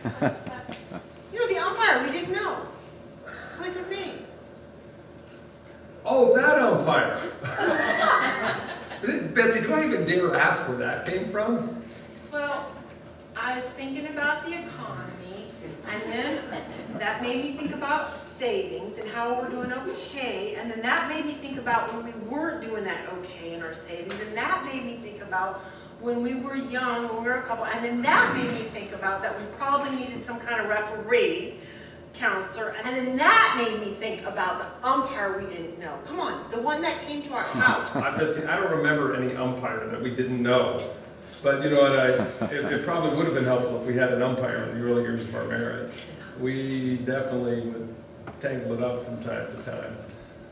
You know, the umpire we didn't know. What's his name? Oh, that umpire. Betsy, do I even dare ask where that came from? Well, I was thinking about the economy, and then that made me think about savings and how we're doing okay, and then that made me think about when we weren't doing that okay in our savings, and that made me think about when we were young, when we were a couple, and then that made me think about that we probably needed some kind of referee, counselor, and then that made me think about the umpire we didn't know. Come on, the one that came to our house. Betsy, I don't remember any umpire that we didn't know. But you know what, it probably would have been helpful if we had an umpire in the early years of our marriage. We definitely would tangle it up from time to time.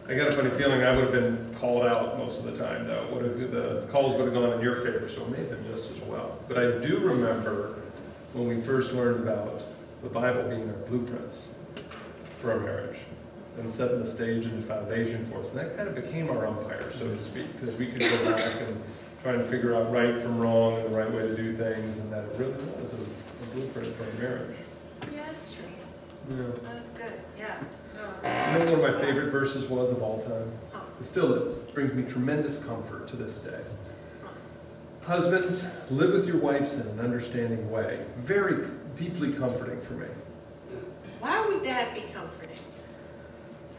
I got a funny feeling I would have been called out most of the time, though. The calls would have gone in your favor, so it may have been just as well. But I do remember when we first learned about the Bible being our blueprints for our marriage and setting the stage and the foundation for us. And that kind of became our umpire, so to speak, because we could go back and try to figure out right from wrong and the right way to do things, and that it really was a blueprint for our marriage. Yeah, that's true. Yeah. That's good, yeah. You know what one of my favorite verses was of all time? It still is. It brings me tremendous comfort to this day. Husbands, live with your wives in an understanding way. Very deeply comforting for me. Why would that be comforting?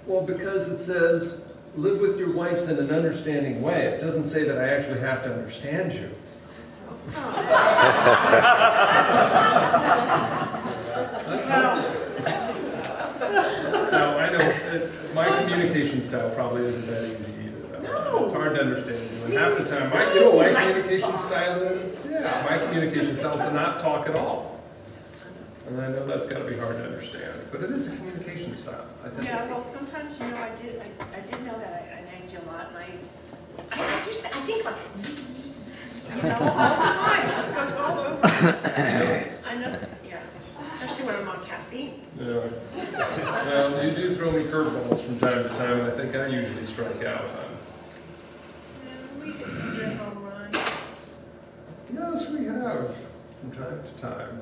Well, because it says, live with your wives in an understanding way. It doesn't say that I actually have to understand you. That's helpful. Now, I know my communication style probably isn't that easy either. No. It's hard to understand you. And half the time, you know what my communication style is? Yeah, my communication style is to not talk at all. And I know that's got to be hard to understand. But it is a communication style, I think. Yeah, well, sometimes, you know, I did know that I nagged you a lot, and I think like, you know, all the time. It just goes all over. I know, yeah. Especially when I'm on caffeine. Yeah. Well, you do throw me curveballs from time to time, and I think I usually strike out on. Yeah, we get some good home runs. Yes, we have, from time to time.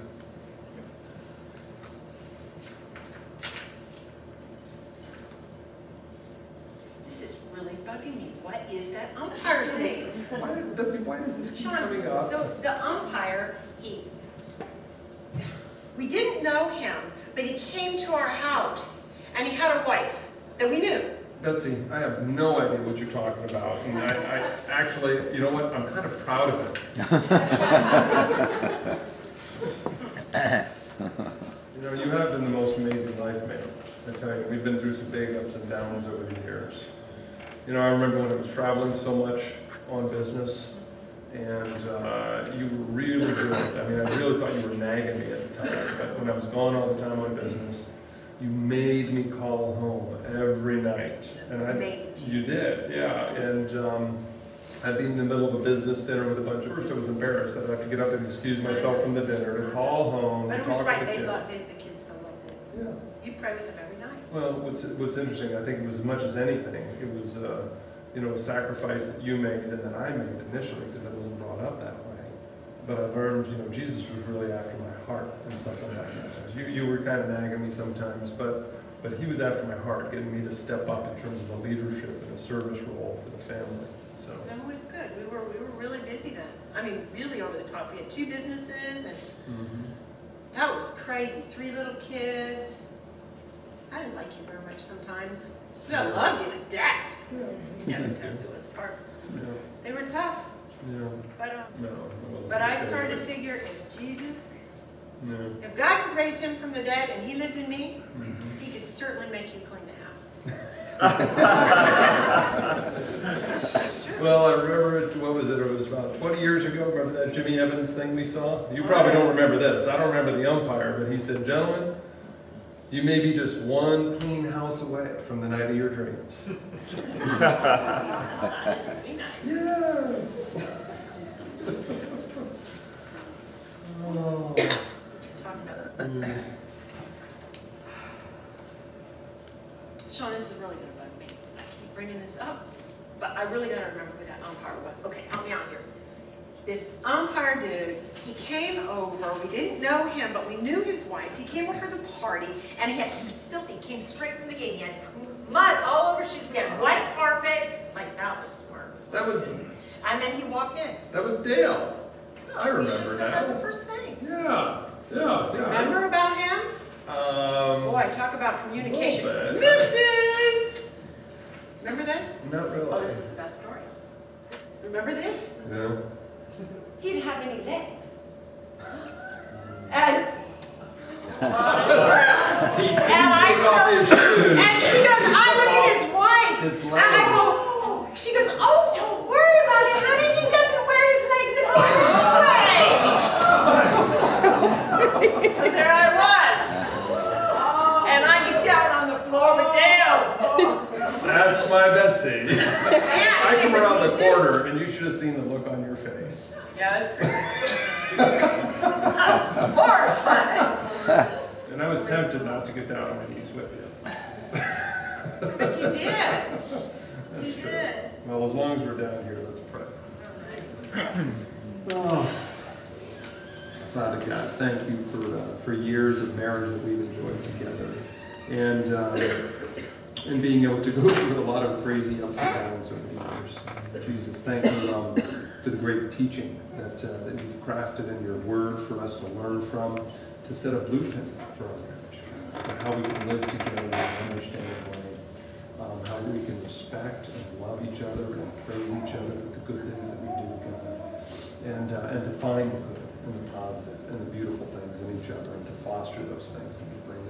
This is really bugging me. What is that umpire's name? Betsy, why does this keep Sean, coming up? the umpire, we didn't know him, but he came to our house, and he had a wife that we knew. Betsy, I have no idea what you're talking about, and I actually, you know what, I'm kind of proud of it. You know, you have been the most amazing life mate. I tell you, we've been through some big ups and downs over the years. You know, I remember when I was traveling so much on business, and you were really good. I mean, I really thought you were nagging me at the time, but when I was gone all the time on business, you made me call home every night. And you did, yeah. And I'd be in the middle of a business dinner with a bunch of, first I was embarrassed. I'd have to get up and excuse myself from the dinner to call home. But it was talk right, to they kids. loved it, the kids so loved it. Yeah. You pray with them every night. Well, what's interesting, I think it was as much as anything, it was you know, a sacrifice that you made and that I made initially because I wasn't brought up that way. But I learned, you know, Jesus was really after my heart and something like that. You were kind of nagging me sometimes, but he was after my heart, getting me to step up in terms of a leadership and a service role for the family. So. And it was good. We were really busy then. I mean, really over the top. We had 2 businesses, and that was crazy. 3 little kids. I didn't like you very much sometimes. But I loved you to death. You never took to us apart. Yeah. They were tough. Yeah. But No, it wasn't. but I started to figure, if Jesus, Yeah. if God could raise him from the dead and he lived in me, he could certainly make you clean the house. That's true. Well, I remember it, what was it? It was about 20 years ago. Remember that Jimmy Evans thing we saw? You probably don't remember this. I don't remember the umpire, but he said, gentlemen, you may be just one clean house away from the night of your dreams. Yes. Oh. Sean, this is really going to bug me. I keep bringing this up, but I really got to remember who that umpire was. Okay, help me out here. This umpire dude, he came over, we didn't know him, but we knew his wife. He came over for the party, and he was filthy. He came straight from the gate. He had mud all over his shoes. We had white carpet. Like, that was smart. That was... And then he walked in. That was Dale. I remember We should have said that that. the first thing. Yeah. Remember about him? Boy, talk about communication. Mrs. Remember this? Not really. Oh, this is the best story. Remember this? Yeah. He didn't have any legs. And and she goes, I look at his wife, and I go, oh. She goes, oh, don't worry about it, honey. He doesn't wear his legs at home anyway. So there I was, and I get down on the floor with Dale. That's my Betsy. I come around the corner, and you should have seen the look on your face. Yeah, it was great. I was horrified. And I was tempted not to get down on my knees with you. But you did. That's You true. did. Well, as long as we're down here, let's pray. All right. Father God, thank you for years of marriage that we've enjoyed together. And being able to go through a lot of crazy ups and downs over the years. Jesus, thank you for the great teaching that you've crafted in your word for us to learn from, to set a blueprint for our marriage, for how we can live together in an understanding way, how we can respect and love each other and praise each other with the good things that we do together, and to find the good and the positive and the beautiful things in each other, and to foster those things and to bring